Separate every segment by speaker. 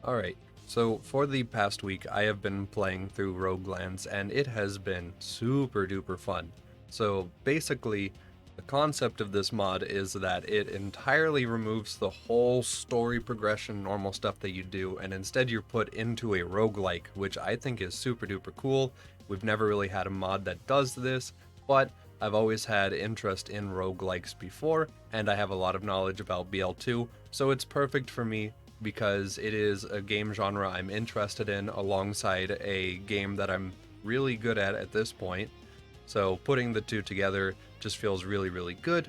Speaker 1: Alright, so for the past week, I have been playing through Roguelands, and it has been super duper fun. So basically, the concept of this mod is that it entirely removes the whole story progression, normal stuff that you do, and instead you're put into a roguelike, which I think is super duper cool. We've never really had a mod that does this, but I've always had interest in roguelikes before, and I have a lot of knowledge about BL2, so it's perfect for me because it is a game genre I'm interested in alongside a game that I'm really good at this point. So putting the two together just feels really, really good.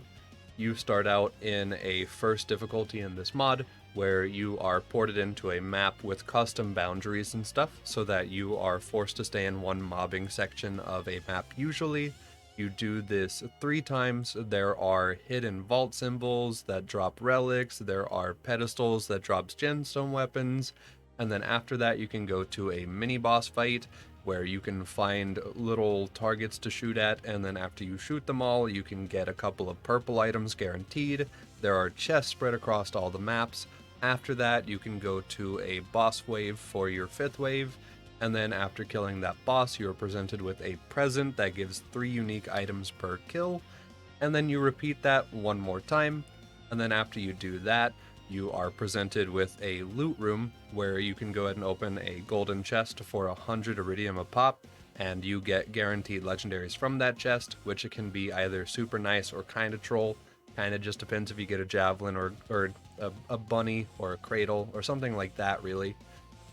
Speaker 1: You start out in a first difficulty in this mod where you are ported into a map with custom boundaries and stuff so that you are forced to stay in one mobbing section of a map usually. You do this 3 times. There are hidden vault symbols that drop relics, there are pedestals that drops gemstone weapons, and then after that you can go to a mini boss fight where you can find little targets to shoot at, and then after you shoot them all, you can get a couple of purple items guaranteed. There are chests spread across all the maps. After that, you can go to a boss wave for your 5th wave, and then after killing that boss, you are presented with a present that gives 3 unique items per kill, and then you repeat that one more time, and then after you do that, you are presented with a loot room where you can go ahead and open a golden chest for 100 iridium a pop, and you get guaranteed legendaries from that chest, which it can be either super nice or kind of troll. Kind of just depends if you get a javelin or a bunny or a cradle or something like that, really.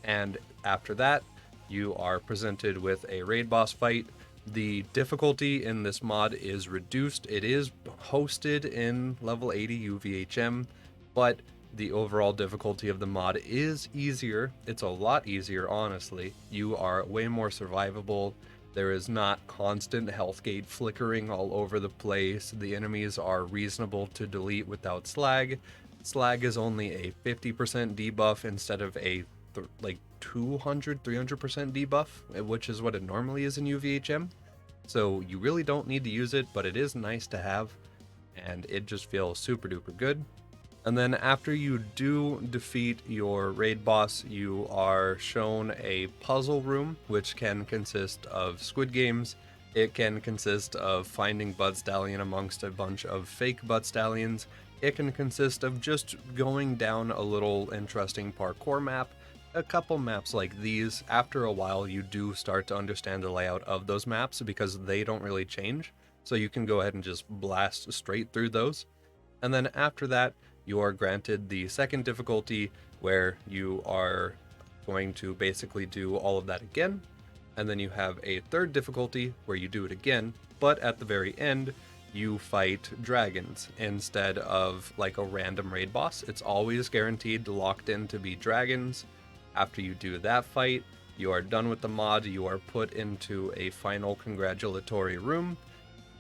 Speaker 1: And after that, you are presented with a raid boss fight. The difficulty in this mod is reduced. It is hosted in level 80 UVHM, but the overall difficulty of the mod is easier. It's a lot easier, honestly. You are way more survivable. There is not constant health gate flickering all over the place. The enemies are reasonable to delete without slag. Slag is only a 50% debuff instead of a like 200, 300% debuff, which is what it normally is in UVHM. So you really don't need to use it, but it is nice to have, and it just feels super duper good. And then after you do defeat your raid boss, you are shown a puzzle room, which can consist of squid games. It can consist of finding Bud Stallion amongst a bunch of fake Bud Stallions. It can consist of just going down a little interesting parkour map. A couple maps like these, after a while you do start to understand the layout of those maps because they don't really change. So you can go ahead and just blast straight through those. And then after that, you are granted the second difficulty where you are going to basically do all of that again. And then you have a third difficulty where you do it again, but at the very end, you fight dragons instead of like a random raid boss. It's always guaranteed locked in to be dragons. After you do that fight, you are done with the mod, you are put into a final congratulatory room,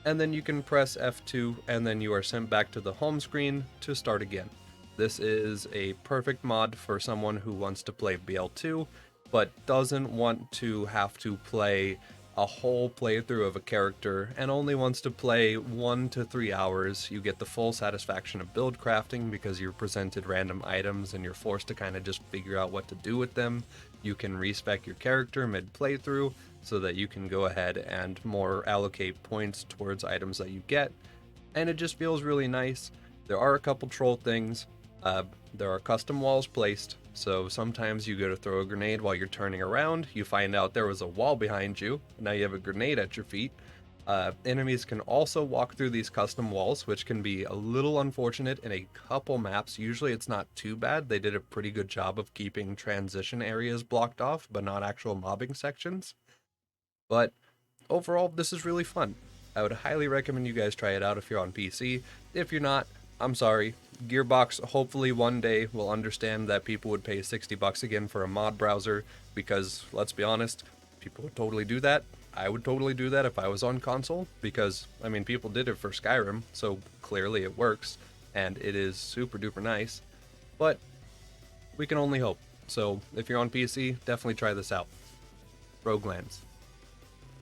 Speaker 1: and then you can press F2 and then you are sent back to the home screen to start again. This is a perfect mod for someone who wants to play BL2 but doesn't want to have to play a whole playthrough of a character and only wants to play 1 to 3 hours. You get the full satisfaction of build crafting because you're presented random items and you're forced to kind of just figure out what to do with them. You can respec your character mid playthrough so that you can go ahead and more allocate points towards items that you get, and it just feels really nice. There are a couple troll things. There are custom walls placed, so sometimes you go to throw a grenade while you're turning around, you find out there was a wall behind you, now you have a grenade at your feet. Enemies can also walk through these custom walls, which can be a little unfortunate in a couple maps. Usually it's not too bad. They did a pretty good job of keeping transition areas blocked off, but not actual mobbing sections. But overall, this is really fun. I would highly recommend you guys try it out if you're on PC. If you're not, I'm sorry. Gearbox hopefully one day will understand that people would pay 60 bucks again for a mod browser, because let's be honest, people would totally do that. I would totally do that if I was on console, because, I mean, people did it for Skyrim, so clearly it works, and it is super duper nice. But we can only hope. So if you're on PC, definitely try this out. Roguelands.